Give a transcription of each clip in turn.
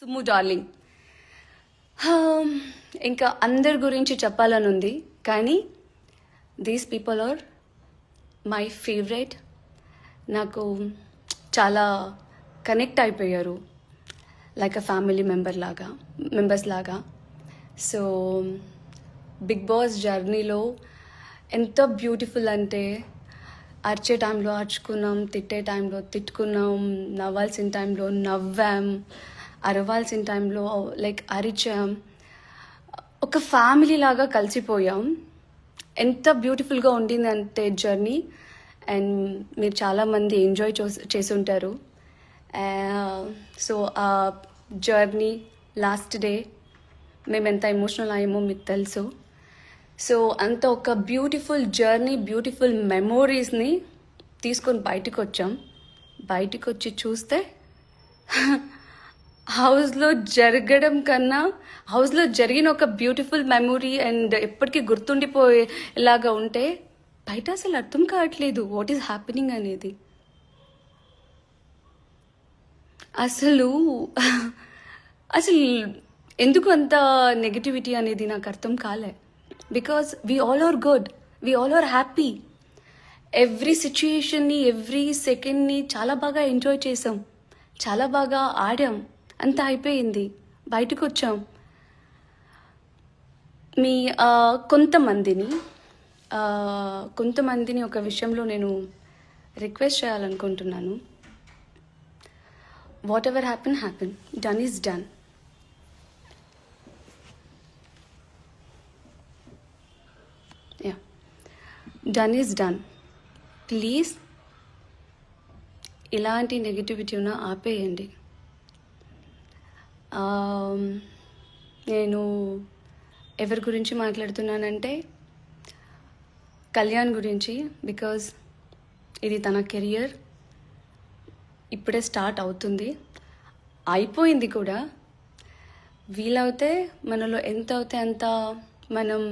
Summu darling. ఇంకా అందరి గురించి చెప్పాలని ఉంది, కానీ these people are my favourite. నాకు చాలా కనెక్ట్ అయిపోయారు, లైక్ అ ఫ్యామిలీ మెంబర్స్ లాగా. సో బిగ్ బాస్ జర్నీలో ఎంత బ్యూటిఫుల్ అంటే, అరిచే టైంలో అరుచుకున్నాం, తిట్టే టైంలో తిట్టుకున్నాం, నవ్వాల్సిన టైంలో నవ్వాం, అరవాల్సిన టైంలో లైక్ అరిచాం, ఒక ఫ్యామిలీ లాగా కలిసిపోయాం. ఎంత బ్యూటిఫుల్గా ఉండిందంటే జర్నీ, అండ్ మీరు చాలామంది ఎంజాయ్ చేసి ఉంటారు. సో ఆ జర్నీ లాస్ట్ డే మేము ఎంత ఎమోషనల్ అయ్యామో మీకు తెలుసు. సో అంత ఒక బ్యూటిఫుల్ జర్నీ, బ్యూటిఫుల్ మెమోరీస్ని తీసుకొని బయటకు వచ్చాం. బయటకు వచ్చి చూస్తే హౌస్లో జరగడం కన్నా హౌస్లో జరిగిన ఒక బ్యూటిఫుల్ మెమొరీ అండ్ ఎప్పటికీ గుర్తుండిపోయేలాగా ఉంటే బయట అసలు అర్థం కావట్లేదు వాట్ ఈస్ హ్యాపెనింగ్ అనేది. అసలు అసలు ఎందుకు అంత నెగటివిటీ అనేది నాకు అర్థం కాలే. Because we all are good, we all are happy. Every సిచ్యుయేషన్ని, ఎవ్రీ సెకండ్ని చాలా బాగా ఎంజాయ్ చేసాం, చాలా బాగా ఆడాం. అంతా అయిపోయింది, బయటకు వచ్చాం. మీ కొంతమందిని ఒక విషయంలో నేను రిక్వెస్ట్ చేయాలనుకుంటున్నాను. What ever happen, done is done. Done is done. Please ఇలాంటి నెగిటివిటీ ఉన్న ఆపేయండి. నేను ఎవరి గురించి మాట్లాడుతున్నానంటే కళ్యాణ్ గురించి. బికాజ్ ఇది తన కెరియర్, ఇప్పుడే స్టార్ట్ అవుతుంది, అయిపోయింది కూడా. వీలవుతే మనలో ఎంత అవుతే అంత మనం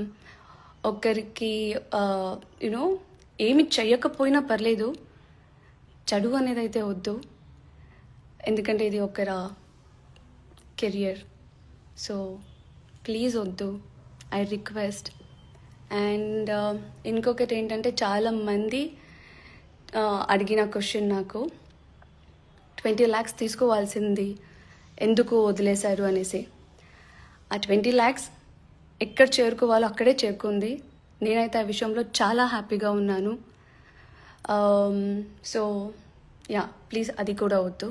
ఒకరికి యూనో ఏమి చెయ్యకపోయినా పర్లేదు, చెడు అనేది అయితే వద్దు. ఎందుకంటే ఇది ఒకరా కెరియర్. సో ప్లీజ్ వద్దు, ఐ రిక్వెస్ట్. అండ్ ఇంకొకటి ఏంటంటే, చాలామంది అడిగిన క్వశ్చన్ నాకు, 20 lakhs తీసుకోవాల్సింది ఎందుకు వదిలేశారు అనేసి. ఆ 20 lakhs ఎక్కడ చేరుకోవాలో అక్కడే చేరుకుంది. నేనైతే ఆ విషయంలో చాలా హ్యాపీగా ఉన్నాను. సో యా, ప్లీజ్ అది కూడా వద్దు.